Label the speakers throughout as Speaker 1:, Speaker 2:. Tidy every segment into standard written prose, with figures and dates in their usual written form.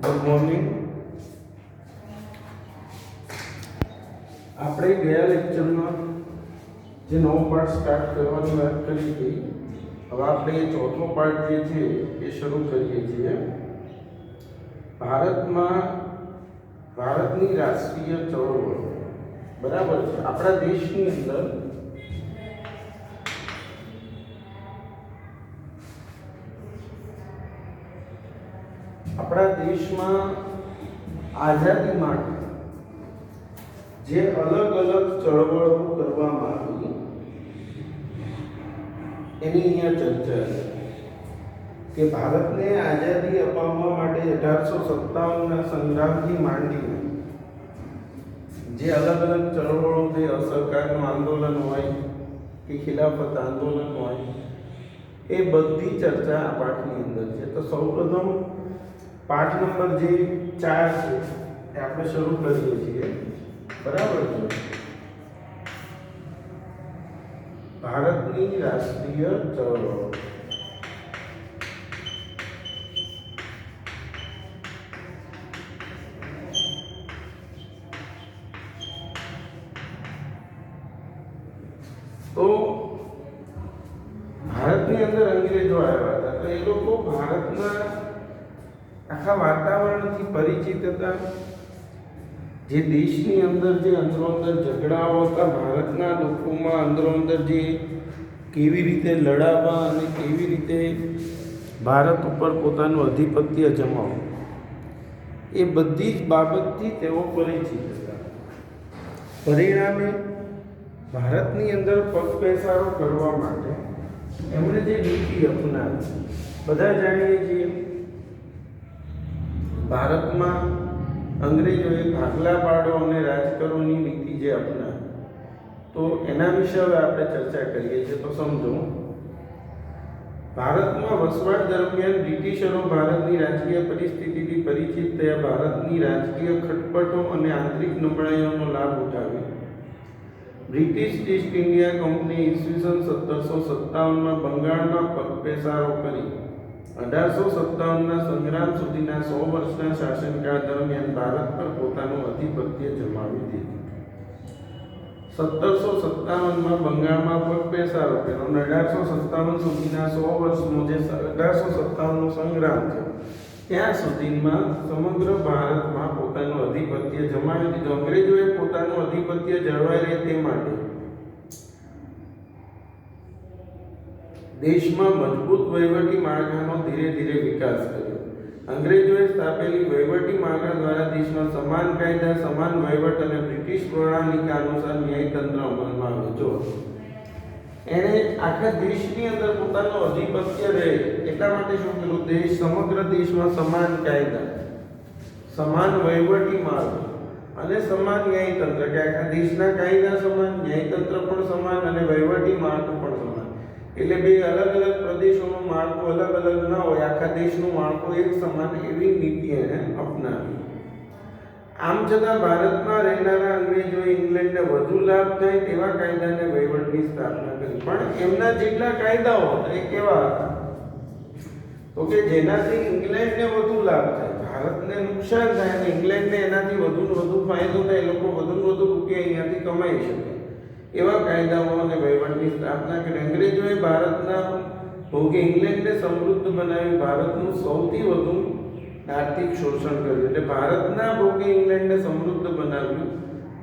Speaker 1: Good morning. આપણે ગયા લેક્ચરમાં જે નવો પાર્ટ સ્ટાર્ટ કરવાની વાત કરી હતી, હવે આપણે ચોથો પાર્ટ જે છે એ શરૂ કરીએ છીએ. ભારતની રાષ્ટ્રીય ચળવળ, બરાબર છે. આપણા દેશની અંદર આપણા દેશમાં આઝાદી માટે જે અલગ અલગ ચળવળો કરવામાં આવી એની અહીંયા ચર્ચા છે કે ભારતને આઝાદી અપાવવા માટે 1857ના સંગ્રામથી માંડીને જે અલગ અલગ ચળવળો છે, અસહકારનું આંદોલન હોય કે ખિલાફત આંદોલન હોય, એ બધી ચર્ચા આ પાઠની અંદર છે. તો સૌપ્રથમ પાઠ નંબર જે 4 છે એ આપણે શરૂ કરીએ છીએ, બરાબર છે. ભારતની રાષ્ટ્રીય ચળવળ. તો ભારતની અંદર અંગ્રેજો આવ્યા હતા, તો એ લોકો ભારતના આખા વાતાવરણથી પરિચિત હતા. જે દેશની અંદર જે અંદરો અંદર ઝઘડાઓ હતા ભારતના લોકોમાં, અંદરો અંદર જે કેવી રીતે લડાવવા અને કેવી રીતે ભારત ઉપર પોતાનું આધિપત્ય જમાવવું, એ બધી જ બાબતથી તેઓ પરિચિત હતા. પરિણામે ભારતની અંદર પગપેસારો કરવા માટે એમણે જે નીતિ અપનાવી, બધા જાણીએ છીએ. ભારતમાં અંગ્રેજોએ ભાગલા પાડો અને રાજ કરોની નીતિ જે અપનાવી, તો એના વિશે હવે આપણે ચર્ચા કરીએ છીએ. તો સમજો, ભારતમાં વસવાટ દરમિયાન બ્રિટિશરો ભારતની રાજકીય પરિસ્થિતિથી પરિચિત થયા. ભારતની રાજકીય ખટપટો અને આંતરિક નબળાઈઓનો લાભ ઉઠાવ્યો. બ્રિટિશ ઈસ્ટ ઇન્ડિયા કંપની ઈસવીસન 1757માં બંગાળમાં પગપેસારો કરી 1857ના સંગ્રામ સુધીના 100 વર્ષના શાસનકાળ દરમિયાન ભારત પર પોતાનું આધિપત્ય જમાવી દીધું. 1757માં બંગાળમાં પગપેસારો કર્યો અને 1857 સુધીના 100 વર્ષનો જે 1857નો સંગ્રામ છે ત્યાં સુધીમાં સમગ્ર ભારતમાં પોતાનું આધિપત્ય જમાવી દીધું. અંગ્રેજોએ પોતાનું આધિપત્ય જળવાઈ રહે તે માટે દેશમાં મજબૂત વહીવટી માળખાનો ધીરે ધીરે વિકાસ કર્યો. અંગ્રેજોએ સ્થાપેલી વહીવટી માળખા દ્વારા દેશમાં સમાન કાયદા, સમાન વહીવટ અને બ્રિટિશ પ્રણાલિકા અનુસાર ન્યાયતંત્ર અમલમાં આવ્યું. એણે આખા દેશની અંદર પોતાનો આધિપત્ય રહે એટલા માટે શું કર્યું? સમગ્ર દેશમાં સમાન કાયદા, સમાન વહીવટી માળખું અને સમાન ન્યાયતંત્ર, કે આખા દેશના કાયદા સમાન, ન્યાયતંત્ર પણ સમાન અને વહીવટી માળખું પણ સમાન. એટલે બે અલગ અલગ પ્રદેશોનું માળખું અલગ અલગ ન હોય, આખા દેશનું માળખું એક સમાન, એવી નીતિ એને અપનાવી. આમ છતાં ભારતમાં રહેનારા અંગ્રેજોએ ઇંગ્લેન્ડને વધુ લાભ થાય તેવા કાયદાને વહીવટની સ્થાપના કરી. પણ એમના જેટલા કાયદાઓ હતા એ કેવા હતા? તો કે જેનાથી ઇંગ્લેન્ડને વધુ લાભ થાય, ભારતને નુકસાન થાય અને ઇંગ્લેન્ડને એનાથી વધુ ને વધુ ફાયદો થાય, એ લોકો વધુ ને વધુ રૂપિયા અહીંયાથી કમાઈ શકે, એવા કાયદાઓ અને વહીવટની સ્થાપના કરી. અંગ્રેજોએ ભારતના ભોગે ઇંગ્લેન્ડને સમૃદ્ધ બનાવી ભારતનું સૌથી વધુ આર્થિક શોષણ કર્યું. એટલે ભારતના ભોગે ઇંગ્લેન્ડને સમૃદ્ધ બનાવ્યું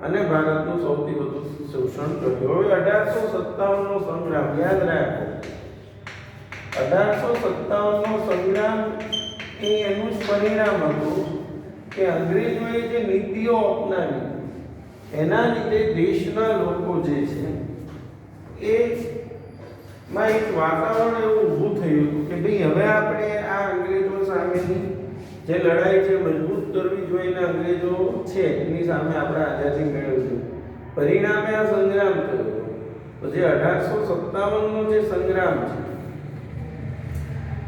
Speaker 1: અને ભારતનું સૌથી વધુ શોષણ કર્યું. હવે 1857નો સંગ્રામ યાદ રાખો. 1857નો સંગ્રામ એ એનું જ પરિણામ હતું કે અંગ્રેજોએ જે નીતિઓ અપનાવી એના લીધે દેશના લોકો જે છે એમાં એક વાતાવરણ એવું ઊભું થયું હતું કે ભાઈ હવે આપણે આ અંગ્રેજો સામેની જે લડાઈ છે મજબૂત કરવી જોઈએ. અંગ્રેજો છે એની સામે આપણે આઝાદી મેળવવી. પરિણામે આ સંગ્રામ થયો. તો જે 1857નો જે સંગ્રામ છે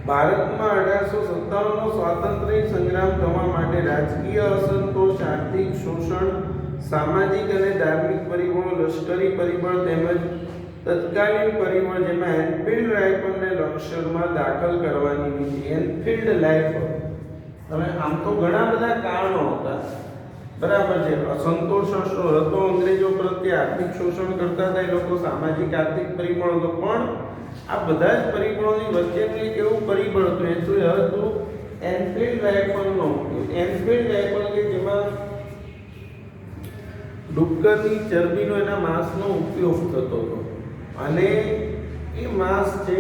Speaker 1: ભારતમાં, 1857નો સ્વાતંત્ર્ય સંગ્રામ થવા માટે રાજકીય અસંતોષ, આર્થિક શોષણ, સામાજિક અને ધાર્મિક પરિબળો, લશ્કરી પરિબળ તેમજ તત્કાલીન પરિબળ જેમાં એનફિલ્ડ રાઇફલને લશ્કરમાં દાખલ કરવાની નીતિ, એનફિલ્ડ રાઇફલ હવે આમ તો ઘણા બધા કારણો હતા, બરાબર છે. અસંતોષ હતો અંગ્રેજો પ્રત્યે, આર્થિક શોષણ કરતા હતા એ લોકો, સામાજિક આર્થિક પરિબળો હતો, પણ આ બધા જ પરિબળોની વચ્ચેનું એક એવું પરિબળ હતું, એ શું હતું? એનફિલ્ડ રાઇફલનો ઉપયોગ. એનફિલ્ડ રાઇફલ કે જેમાં ડુક્કરની ચરબીનો, એના માંસનો ઉપયોગ થતો હતો, અને એ માંસ છે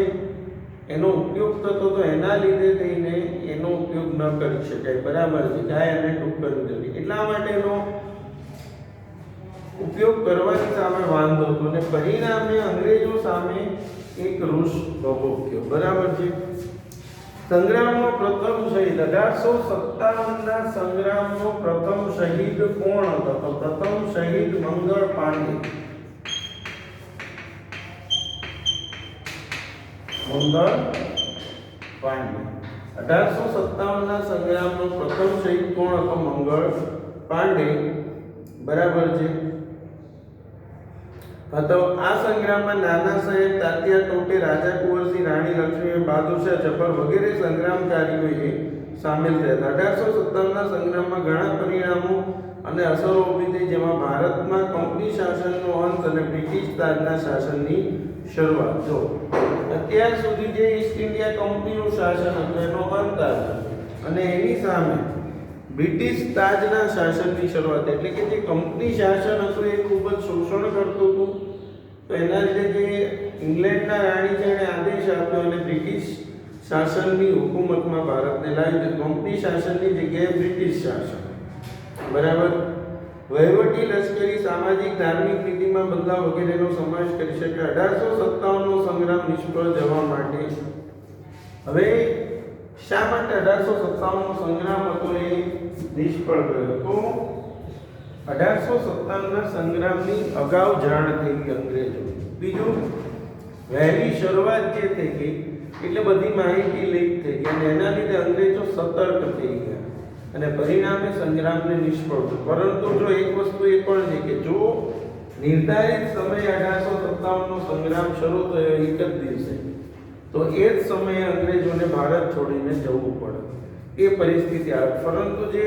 Speaker 1: એનો ઉપયોગ થતો હતો, એના લીધે થઈને એનો ઉપયોગ ન કરી શકાય, બરાબર છે, ગાય અને ડુક્કરની ચરબી. એટલા માટે એનો ઉપયોગ કરવાની સામે વાંધો હતો, અને પરિણામે અંગ્રેજો સામે એક રોષ ભભૂક્યો, બરાબર છે. સંગ્રામનો પ્રથમ શહીદ 1857ના સંગ્રામનો પ્રથમ શહીદ કોણ હતો? તો પ્રથમ શહીદ મંગળ પાંડે. મંગળ પાંડે 1857ના સંગ્રામનો પ્રથમ શહીદ કોણ હતો? મંગળ પાંડે, બરાબર છે. તો આ સંગ્રામમાં નાના સાહેબ, તાત્યા ટોપે, રાજા કુંવરસિંહ, રાણી લક્ષ્મી, બહાદુર શાહ જફર વગેરે સંગ્રામકારીઓએ સામેલ થયા હતા. 1857ના સંગ્રામમાં ઘણા પરિણામો અને અસરો ઊભી થઈ, જેમાં ભારતમાં કંપની શાસનનો અંત અને બ્રિટિશ તાજના શાસનની શરૂઆત. જો અત્યાર સુધી જે ઈસ્ટ ઇન્ડિયા કંપનીનું શાસન હતું એનો અંત આવ્યો, અને એની સામે બ્રિટિશ તાજના શાસનની શરૂઆત. એટલે કે જે કંપની શાસન હતું એ ખૂબ જ શોષણ કરતું હતું, તો એના લીધે જે ઇંગ્લેન્ડના રાણી છે એણે આદેશ આપ્યો અને બ્રિટિશ શાસનની હુકુમતમાં ભારતને લાવી દીધું. કંપની શાસનની જગ્યાએ બ્રિટિશ શાસન, બરાબર. વહીવટી, લશ્કરી, સામાજિક, ધાર્મિક નીતિમાં બદલાવ વગેરેનો સમાવેશ કરી શકે. 1857નો સંગ્રામ નિષ્ફળ જવા માટે, હવે શા માટે 1857નો સંગ્રામ હતો એ નિષ્ફળ ગયો? તો 1857ના સંગ્રામની અગાઉ જાણ થઈ ગઈ અંગ્રેજો. બીજું, વહેલી શરૂઆત જે થઈ ગઈ એટલે બધી માહિતી લીક થઈ ગઈ, અને એના લીધે અંગ્રેજો સતર્ક થઈ ગયા, અને પરિણામે સંગ્રામને નિષ્ફળ થયો. પરંતુ જો એક વસ્તુ એ પણ છે કે જો નિર્ધારિત સમયે 1857નો સંગ્રામ શરૂ થયો એક જ દિવસે, તો એ જ સમયે અંગ્રેજોને ભારત છોડીને જવું પડે, એ પરિસ્થિતિ આવી. પરંતુ જે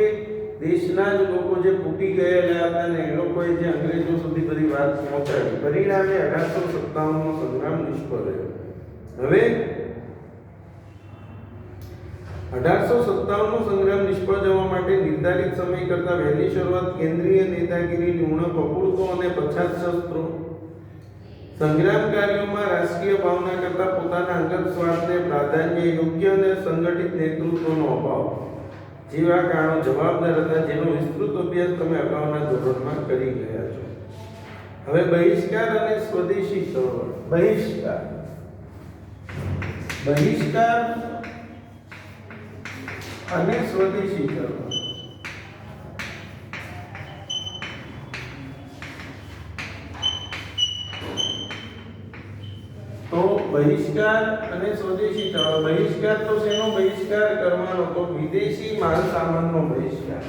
Speaker 1: દેશના જ લોકો જે ફૂટી ગયેલા હતા ને એ લોકોએ જે અંગ્રેજો સુધી બધી વાત પહોંચાડી, પરિણામે 1857નો સંગ્રામ નિષ્ફળ રહ્યો. હવે 1857નો સંગ્રામ નિષ્ફળ જવા માટે નિર્ધારિત સમય કરતાં વહેલી શરૂઆત, કેન્દ્રીય નેતાગીરીની ઉણપ, અપૂરતો અને પછાત શસ્ત્રો, સંગ્રામકારીઓમાં રાષ્ટ્રીય ભાવના કરતાં પોતાના અંગત સ્વાર્થને પ્રાધાન્ય, યોગ્ય અને સંગઠિત નેતૃત્વનો અભાવ જેવા કારણો જવાબદાર હતા, જેનો વિસ્તૃત અભ્યાસ તમે અગાઉના ધોરણમાં કરી ગયા છો. હવે બહિષ્કાર અને સ્વદેશી ચળવળ. બહિષ્કાર અને સ્વદેશી ચળવળ. તો બહિષ્કાર અને સ્વદેશી ચળવળ. બહિષ્કાર તો શેનો બહિષ્કાર કરવાનો? તો વિદેશી માલ સામાનનો બહિષ્કાર.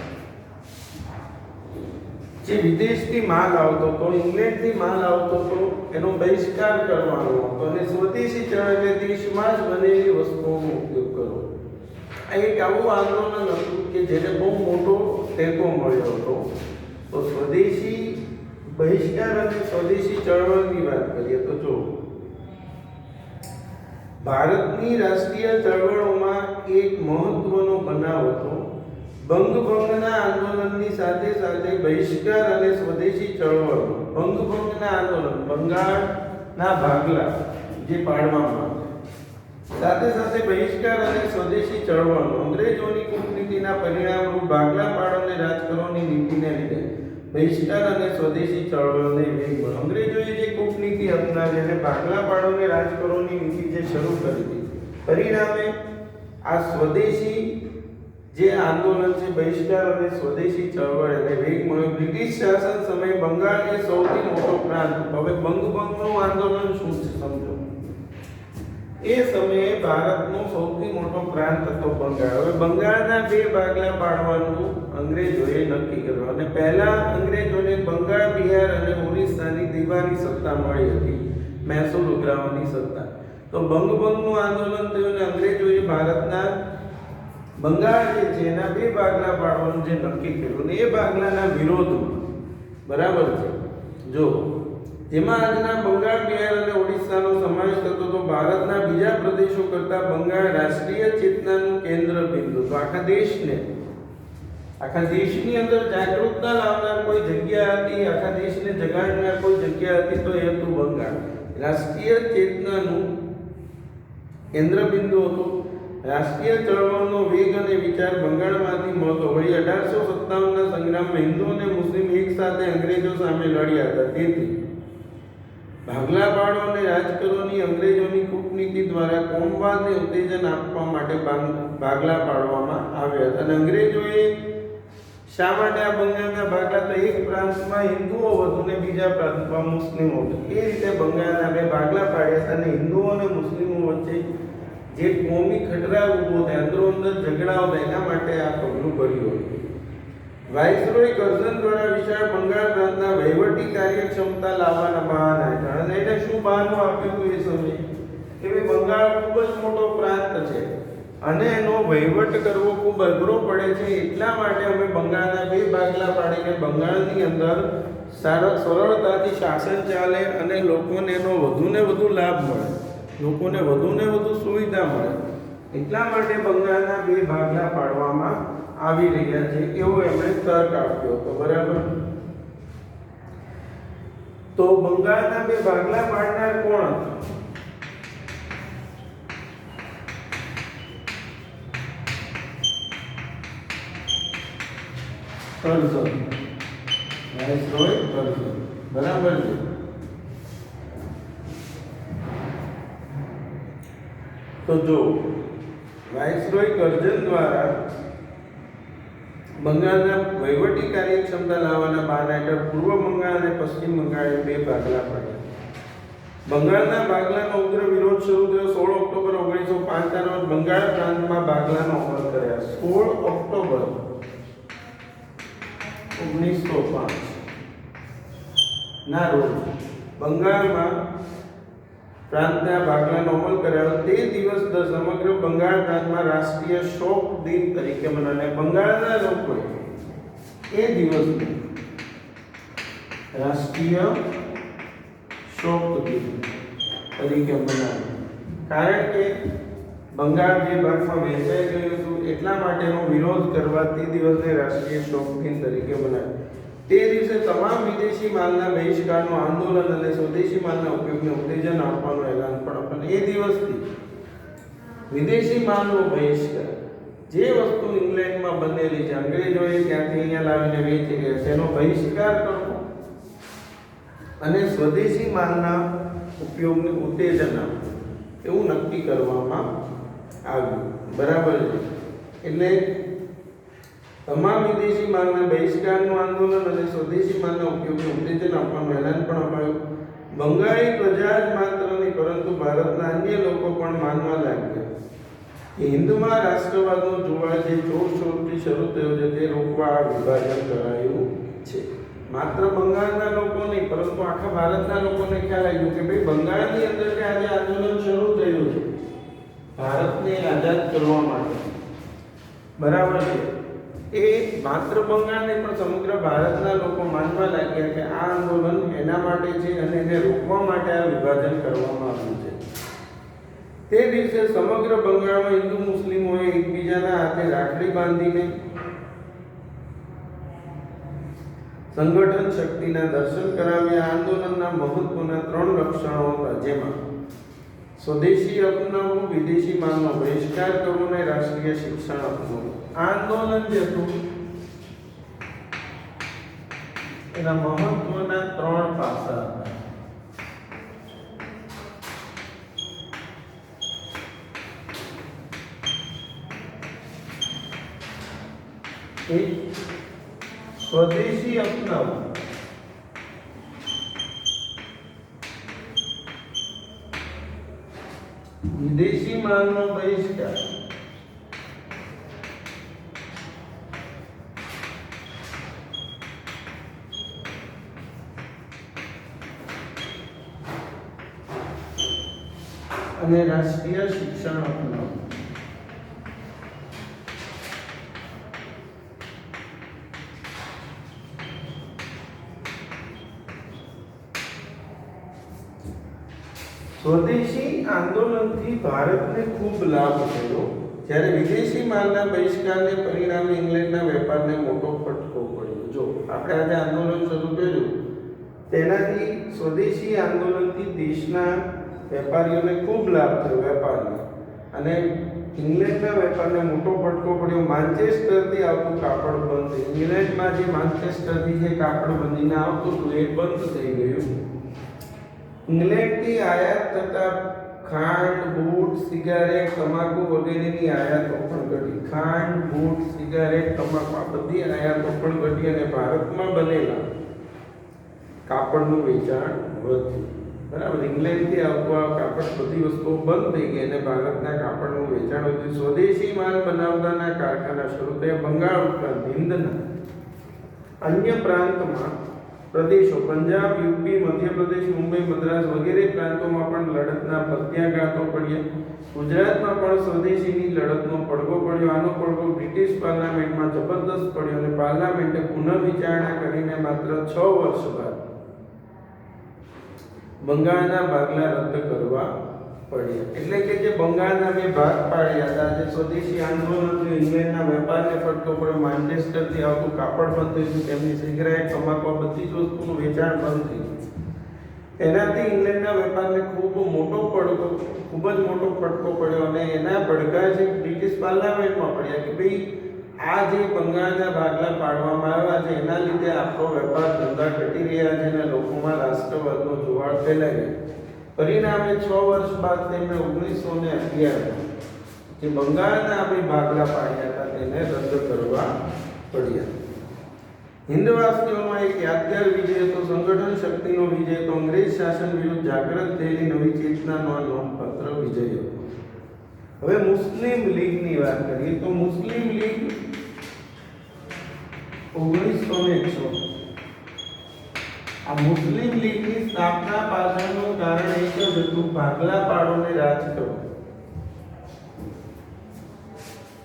Speaker 1: જે વિદેશથી માલ આવતો હતો, ઇંગ્લેન્ડથી માલ આવતો હતો, એનો બહિષ્કાર કરવાનો હતો, અને સ્વદેશી ચળવળ એટલે દેશમાં જ બનેલી વસ્તુઓનો ઉપયોગ કરવો. આ એક આવું આંદોલન હતું કે જેને બહુ મોટો ટેકો મળ્યો હતો. તો સ્વદેશી બહિષ્કાર અને સ્વદેશી ચળવળની વાત કરીએ તો જો ભારતની રાષ્ટ્રીય ચળવળોમાં એક મહત્વનો બનાવ હતો. બંગભંગના આંદોલનની સાથે સાથે બહિષ્કાર અને સ્વદેશી ચળવળ. બંગભંગના આંદોલન, બંગાળના ભાગલા જે પાડવામાં આવ્યા, સાથે સાથે બહિષ્કાર અને સ્વદેશી ચળવળ. અંગ્રેજોની કૂટનીતિના પરિણામરૂપ ભાગલા પાડોને રાજકરોની નીતિને લીધે બહિષ્કાર અને સ્વદેશી ચળવળને વેગ મળ્યો. અંગ્રેજોએ જે કૂટનીતિ અપનાવી અને ભાગલા પાડોને રાજકરોની નીતિ જે શરૂ કરી હતી, પરિણામે આ સ્વદેશી જે આંદોલન છે, બહિષ્કાર અને સ્વદેશી ચળવળ એને વેગ મળ્યો. બ્રિટિશ શાસન સમયે બંગાળ એ સૌથી મોટો પ્રાંત. હવે બંગભંગનું આંદોલન શું છે સમજો. એ સમયે ભારતનો સૌથી મોટો પ્રાંત હતો બંગાળ. હવે બંગાળના બે ભાગલા પાડવાનું અંગ્રેજોએ નક્કી કર્યું, અને પહેલા અંગ્રેજોને બંગાળ, બિહાર અને ઓરિસ્સાની દીવાની સત્તા મળી હતી, મૈસૂર ઉઘરાવવાની સત્તા. તો બંગભંગનું આંદોલન થયું અને અંગ્રેજોએ ભારતના બંગાળ જે છે એના બે ભાગલા પાડવાનું જે નક્કી કર્યું ને એ ભાગલાના વિરોધમાં, બરાબર છે, જો જેમાં આજના બંગાળ, બિહાર અને ઓડિશાનો સમાવેશ થતો, તો ભારતના બીજા પ્રદેશો કરતાં બંગાળ રાષ્ટ્રીય ચેતનાનું કેન્દ્ર બિંદુ, તો આખા દેશની અંદર જાગૃતતા લાવનાર કોઈ જગ્યા હતી, આખા દેશને જગાડનાર કોઈ જગ્યા હતી, તો એ હતું બંગાળ. રાષ્ટ્રીય ચેતનાનું કેન્દ્ર બિંદુ હતું. રાષ્ટ્રીય ચળવળનો વેગ અને વિચાર બંગાળમાંથી મળતો. વળી 1857ના સંગ્રામમાં હિન્દુ અને મુસ્લિમ એક સાથે અંગ્રેજો સામે લડ્યા હતા. તેથી ભાગલા પાડો અને રાજ કરોની અંગ્રેજોની કૂટનીતિ દ્વારા કોમવાદને ઉત્તેજન આપવા માટે ભાગલા પાડવામાં આવ્યા હતા. અને અંગ્રેજોએ શા માટે આ બંગાળના ભાગલા, તો એક પ્રાંતમાં હિન્દુઓ વધુ ને બીજા પ્રાંતમાં મુસ્લિમો વધુ, એ રીતે બંગાળના બે ભાગલા પાડ્યા હતા. અને હિન્દુઓ અને મુસ્લિમો વચ્ચે જે કોમી ખટરાવ ઊભો થાય, અંદરો અંદર ઝઘડાઓ થાય, એના માટે આ પગલું ભર્યું હતું. વાઇસરોય કર્ઝન દ્વારા વિશાળ બંગાળ પ્રાંતના વહીવટી કાર્યક્ષમતા લાવવાના બહાના હતા. અને એને શું બહાનું આપ્યું હતું એ સમયે કે ભાઈ બંગાળ ખૂબ જ મોટો પ્રાંત છે અને એનો વહીવટ કરવો ખૂબ અઘરો પડે છે, એટલા માટે અમે બંગાળના બે ભાગલા પાડીને બંગાળની અંદર સરળતાથી શાસન ચાલે અને લોકોને એનો વધુને વધુ લાભ મળે, લોકોને વધુને વધુ સુવિધા મળે, એટલા માટે બંગાળના બે ભાગલા પાડવામાં આવી રહ્યા છે એવો એમણે તર્ક આપ્યો હતો. બરાબર. તો બંગાળના બે ભાગલા પાડનાર કોણ હતા? Curzon, viceroy Curzon. બરાબર છે. તો જો વાઇસરોય કર્ઝન દ્વારા બંગાળના વહીવટી કાર્યક્ષમતા લાવવાના બહાના હેઠળ પૂર્વ બંગાળ અને પશ્ચિમ બંગાળે બે ભાગલા પાડ્યા. બંગાળના ભાગલાનો ઉગ્ર વિરોધ શરૂ થયો 16 ઓક્ટોબર 1905 ના રોજ બંગાળ પ્રાંતમાં ભાગલાનો અમલ કર્યા. 16 ઓક્ટોબર 1905 ના રોજ બંગાળમાં પ્રાંતના ભાગલાનો અમલ કરાયો. તે દિવસ સમગ્ર બંગાળ પ્રાંતમાં રાષ્ટ્રીય શોક દિન તરીકે મનાવાય. બંગાળના લોકોએ એ દિવસને રાષ્ટ્રીય શોક દિન તરીકે મનાવ્યો, કારણ કે બંગાળ જે ભાગમાં વહેંચાઈ ગયું હતું એટલા માટેનો વિરોધ કરવા તે દિવસને રાષ્ટ્રીય શોક દિન તરીકે મનાવ્યો. તે દિવસે તમામ વિદેશી માલના બહિષ્કારનું આંદોલન અને સ્વદેશી માલના ઉપયોગને ઉત્તેજન આપવાનું એલાન પણ અપાયું. એ દિવસથી વિદેશી માલનો બહિષ્કાર, જે વસ્તુ ઇંગ્લેન્ડમાં બનેલી છે, અંગ્રેજોએ ત્યાંથી અહીંયા લાવીને વેચી રહ્યા છે, એનો બહિષ્કાર કરવો અને સ્વદેશી માલના ઉપયોગને ઉત્તેજન આપવું એવું નક્કી કરવામાં આવ્યું. બરાબર છે. એટલે તમામ વિદેશી માલના બહિષ્કારનું આંદોલન અને સ્વદેશી માલના ઉપયોગને ઉત્તેજન આપવાનું એલાન પણ અપાયું. બંગાળી પ્રજા જ માત્ર નહીં પરંતુ ભારતના અન્ય લોકો પણ માનવા લાગ્યા કે હિન્દુમાં રાષ્ટ્રવાદનો જુવાળ જે જોરશોરથી શરૂ થયો છે તે રોકવા આ વિભાજન કરાયું છે. માત્ર બંગાળના લોકો નહીં પરંતુ આખા ભારતના લોકોને ખ્યાલ આવ્યો કે ભાઈ બંગાળની અંદર જે આજે આંદોલન શરૂ થયું છે ભારતને આઝાદ કરવા માટે, બરાબર છે, એ માત્ર બંગાળને પણ સમગ્ર ભારતના લોકો માનવા લાગ્યા કે આ આંદોલન એના માટે છે અને એને રોકવા માટે આ વિભાજન કરવામાં આવ્યું છે. તે દિવસે સમગ્ર બંગાળમાં હિન્દુ મુસ્લિમોએ એકબીજાના હાથે રાખડી બાંધીને સંગઠન શક્તિના દર્શન કરાવ્યા. આંદોલનના મહત્વના 3 લક્ષણો હતા, જેમાં સ્વદેશી અપનાવવું, વિદેશી માલનો બહિષ્કાર કરવો અને રાષ્ટ્રીય શિક્ષણ આપવું. આંદોલન જે હતું એના મહત્વના 3 પાસા હતા. એક, સ્વદેશી અપનાવવું, વિદેશી માલનો બહિષ્કાર અને રાષ્ટ્રીય શિક્ષણ અપનાવવું. સ્વદેશી આંદોલનથી ભારતને ખૂબ લાભ થયો, જ્યારે વિદેશી માલના બહિષ્કારને પરિણામે ઇંગ્લેન્ડના વેપારને મોટો ફટકો પડ્યો. જો આપણે આજે આંદોલન શરૂ કર્યું તેનાથી સ્વદેશી આંદોલનથી દેશના વેપારીઓને ખૂબ લાભ થયો વેપારમાં, અને ઇંગ્લેન્ડના વેપારને મોટો ફટકો પડ્યો. માન્ચેસ્ટરથી આવતું કાપડ બંધ થયું. ઇંગ્લેન્ડમાં જે માન્ચેસ્ટરથી જે કાપડ બંધીને આવતું હતું એ બંધ થઈ ગયું. ઇંગ્લેન્ડથી આયાત થતા ખાંડ, બૂટ, સિગારેટ, તમાકુ વગેરેની આયાતો પણ ઘટી. ખાંડ, બૂટ, સિગારેટ, તમાકુ આ બધી આયાતો પણ ઘટી અને ભારતમાં બનેલા કાપડનું વેચાણ વધ્યું. બરાબર, ઇંગ્લેન્ડથી આવતું આ કાપડ બધી વસ્તુઓ બંધ થઈ ગઈ અને ભારતના કાપડનું વેચાણ વધ્યું. સ્વદેશી માલ બનાવવાના કારખાના શરૂ થયા. બંગાળ ઉપરાંત હિન્દના અન્ય પ્રાંતમાં પ્રદેશો પંજાબ, યુપી, મધ્યપ્રદેશ, મુંબઈ, મદ્રાસ વગેરે પ્રાંતોમાં પણ લડતના પ્રત્યાઘાતો પડ્યા. ગુજરાતમાં પણ સ્વદેશીની લડતનો પડઘો પડ્યો. આનો પડઘો બ્રિટિશ પાર્લામેન્ટમાં જબરદસ્ત પડ્યો અને પાર્લામેન્ટે પુનર્વિચારણા કરીને માત્ર 6 વર્ષ બાદ બંગાળના ભાગલા રદ કરવા પડ્યા. એટલે કે જે બંગાળના બે ભાગ પાડ્યા હતા, જે સ્વદેશી આંદોલનથી ઇંગ્લેન્ડના વેપારને ફટકો પડ્યો, માન્ચેસ્ટરથી આવતું કાપડ બંધ થઈ ગયું, તેમની સિગરેટ, તમાકુ બધી જ વસ્તુનું વેચાણ બંધ થઈ ગયું. એનાથી ઇંગ્લેન્ડના વેપારને ખૂબ જ મોટો ફટકો પડ્યો અને એના પડઘા જે બ્રિટિશ પાર્લામેન્ટમાં પડ્યા કે ભાઈ આ જે બંગાળના ભાગલા પાડવામાં આવ્યા છે એના લીધે આપણો વેપાર ધંધા ઘટી રહ્યા છે અને લોકોમાં રાષ્ટ્રવાદનો જુવાળ ફેલાઈ ગયો. પરિણામે 6 વર્ષ બાદ તેમણે 1911 જે બંગાળના આપણે ભાગલા પાડ્યા હતા તેને રદ કરવા પડ્યા. હિન્દવાસીઓનો એક યાદગાર વિજય હતો, સંગઠન શક્તિનો વિજય હતો, અંગ્રેજ શાસન વિરુદ્ધ જાગૃત થયેલી નવી ચેતનાનો નોંધપાત્ર વિજય હતો. હવે મુસ્લિમ લીગની વાત કરીએ તો મુસ્લિમ લીગ 1961 આ મુસ્લિમ લીગની સ્થાપના પાછળનું કારણ એક જ હતું, ભાગલા પાડોને રાજ કરો.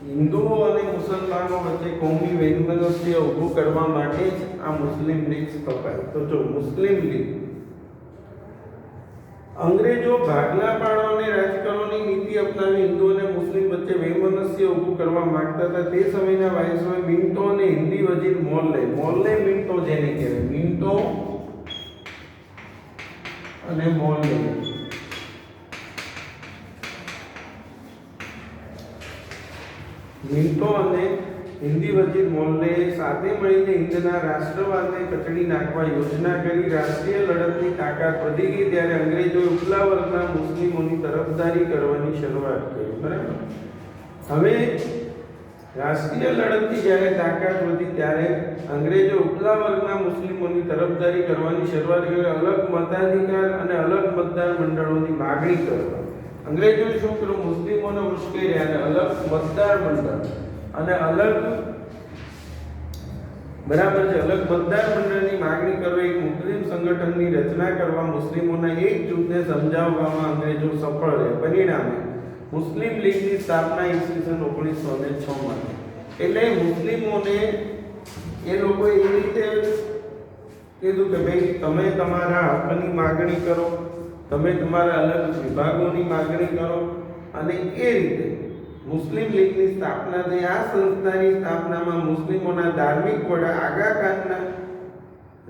Speaker 1: હિન્દુઓ અને મુસલમાનો વચ્ચે કોમી વૈમનસ્ય ઊભું કરવા માટે જ આ મુસ્લિમ લીગ સ્થપાઈ. તો જો મુસ્લિમ લીગ અંગ્રેજો ભાગલા પાડો અને રાજકારણની નીતિ અપનાવી હિન્દુ અને મુસ્લિમ વચ્ચે વૈમનસ્ય ઊભું કરવા માંગતા હતા. તે સમયના વાઇસરોય મિન્ટો અને હિન્દી વજીર મોલ્લે મિન્ટો જેને કહેવાય, મિન્ટો અને મોલ્લે મિન્ટો અને હિન્દી વજીર મોલ્લે સાથે મળીને હિન્દના રાષ્ટ્રવાદને કચડી નાખવા યોજના કરી. રાષ્ટ્રીય લડતની તાકાત વધી ગઈ ત્યારે અંગ્રેજોએ ઉપલા વર્ગના મુસ્લિમોની તરફદારી કરવાની શરૂઆત કરી. બરાબર, હવે રાષ્ટ્રીય લડતની જ્યારે તાકાત વધી ત્યારે અંગ્રેજો ઉપલા વર્ગના મુસ્લિમોની તરફદારી કરવાની શરૂઆત કરી. અલગ મતાધિકાર અને અલગ મતદાર મંડળોની માગણી કરવા. અંગ્રેજોએ શું કર્યું? મુસ્લિમોને ઉશ્કેર્યા અને અલગ મતદાર મંડળ અને અલગ બરાબર છે અલગ મતદાર મંડળની માગણી કરવા, એક મુસ્લિમ સંગઠનની રચના કરવા, મુસ્લિમોના એક જૂથને સમજાવવામાં અંગ્રેજો સફળ રહ્યા. પરિણામે મુસ્લિમ લીગની સ્થાપના ઈસવીસન 1906 માં. એટલે મુસ્લિમોને એ લોકોએ એ રીતે કીધું કે ભાઈ તમે તમારા હકની માગણી કરો, તમે તમારા અલગ વિભાગોની માગણી કરો, અને એ રીતે મુસ્લિમ લીગની સ્થાપના થઈ. આ સંસ્થાની સ્થાપનામાં મુસ્લિમોના ધાર્મિક વડા આગા ખાનના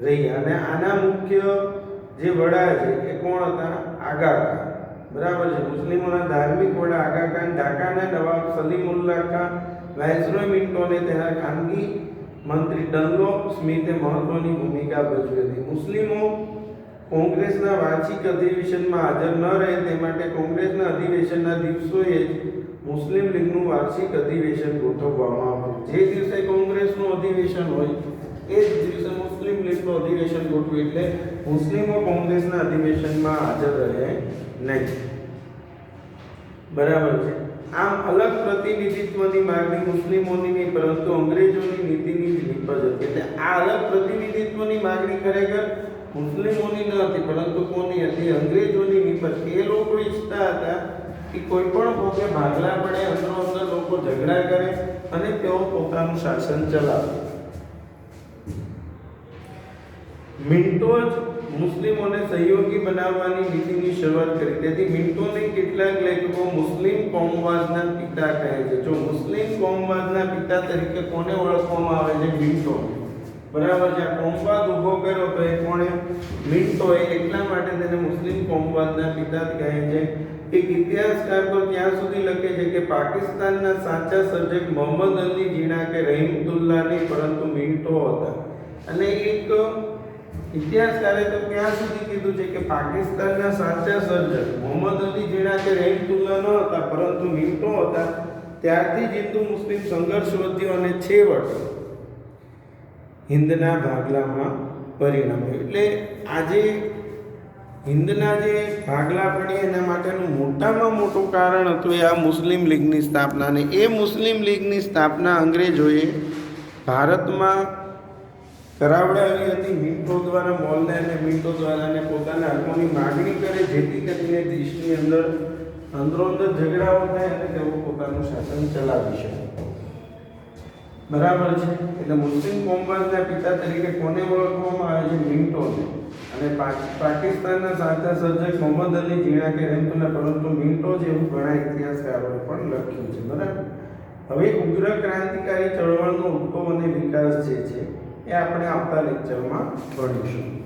Speaker 1: રહ્યા અને આના મુખ્ય જે વડા છે એ કોણ હતા? આગા ખાન. બરાબર છે. મુસ્લિમોના ધાર્મિક વડા આગા ખાન, ઢાકાના નવાબ સલીમુલ્લાહ ખાન, વાઇસરોય મિન્ટો અને તેના ખાનગી મંત્રી ડનલોપ સ્મિથે મહત્વની ભૂમિકા ભજવી હતી. મુસ્લિમો કોંગ્રેસના વાર્ષિક અધિવેશનમાં હાજર ન રહે તે માટે કોંગ્રેસના અધિવેશનના દિવસોએ જ મુસ્લિમ લીગનું વાર્ષિક અધિવેશન ગોઠવવામાં આવ્યું. જે દિવસે કોંગ્રેસનું અધિવેશન હોય એ જ દિવસે મુસ્લિમ લીગનું અધિવેશન ગોઠવ્યું, એટલે મુસ્લિમો કોંગ્રેસના અધિવેશનમાં હાજર રહે નહીં. બરાબર છે. આમ અલગ પ્રતિનિધિત્વની માગણી મુસ્લિમોની નહીં પરંતુ અંગ્રેજોની નીતિની જ નિપજ હતી. એટલે આ અલગ પ્રતિનિધિત્વની માગણી ખરેખર મુસ્લિમોની ન હતી પરંતુ કોની હતી? અંગ્રેજોની નિપજ. એ લોકો ઈચ્છતા હતા કે કોઈ પણ ભોગે ભાગલા પડે, અંદરો અંદર લોકો ઝઘડા કરે અને તેઓ પોતાનું શાસન ચલાવે. મિન્ટો જ મુસ્લિમોને સહયોગી બનાવવાની નીતિની શરૂઆત કરી. તેથી મિન્ટોને કેટલાક લેખકો મુસ્લિમ કોમવાદના પિતા કહે છે. જો મુસ્લિમ કોમવાદના પિતા તરીકે કોને ઓળખવામાં આવે છે? મિન્ટોને. બરાબર છે. આ કોમવાદ ઊભો કર્યો તો એ કોણે? મિન્ટોએ. એટલા માટે તેને મુસ્લિમ કોમવાદના પિતા કહે છે. એક ઇતિહાસકાર તો ત્યાં સુધી લખે છે કે પાકિસ્તાનના સાચા સર્જક મોહમ્મદ અલી જીણા કે રહીમતુલ્લાહ નહીં, પરંતુ મિન્ટો હતા. અને એક ઇતિહાસકારે તો ત્યાં સુધી કીધું છે કે પાકિસ્તાનના સાચા સર્જક મોહમ્મદ અલી જીણા કે રહીમતુલ્લાહ ન હતા, પરંતુ મિન્ટો હતા. ત્યારથી જ હિન્દુ મુસ્લિમ સંઘર્ષ વધ્યો અને છેવટે હિન્દના ભાગલામાં પરિણમ્યો. એટલે આજે હિન્દના જે ભાગલા પડી એના માટેનું મોટામાં મોટું કારણ હતું એ આ મુસ્લિમ લીગની સ્થાપના. અને એ મુસ્લિમ લીગની સ્થાપના અંગ્રેજોએ ભારતમાં કરાવડાવી હતી મિન્ટો દ્વારા, મોલને અને મિન્ટો દ્વારા, અને પોતાના હકોની માગણી કરે, જેથી કરીને દેશની અંદર અંદરોઅંદર ઝઘડાઓ થાય અને તેઓ પોતાનું શાસન ચલાવી શકે. બરાબર છે. એટલે મુસ્લિમ કોમવાદના પિતા તરીકે કોને ઓળખવામાં આવે છે? મિન્ટોને. અને પાકિસ્તાનના સાચા સર્જક મોહમ્મદ અલી જીણા કે રહીમતુલ્લાહ, પરંતુ મિન્ટો જેવું ઘણા ઇતિહાસકારોએ પણ લખ્યું છે. બરાબર. હવે ઉગ્ર ક્રાંતિકારી ચળવળનો ઉદ્ભવ અને વિકાસ જે છે એ આપણે આવતા લેક્ચરમાં ભણીશું.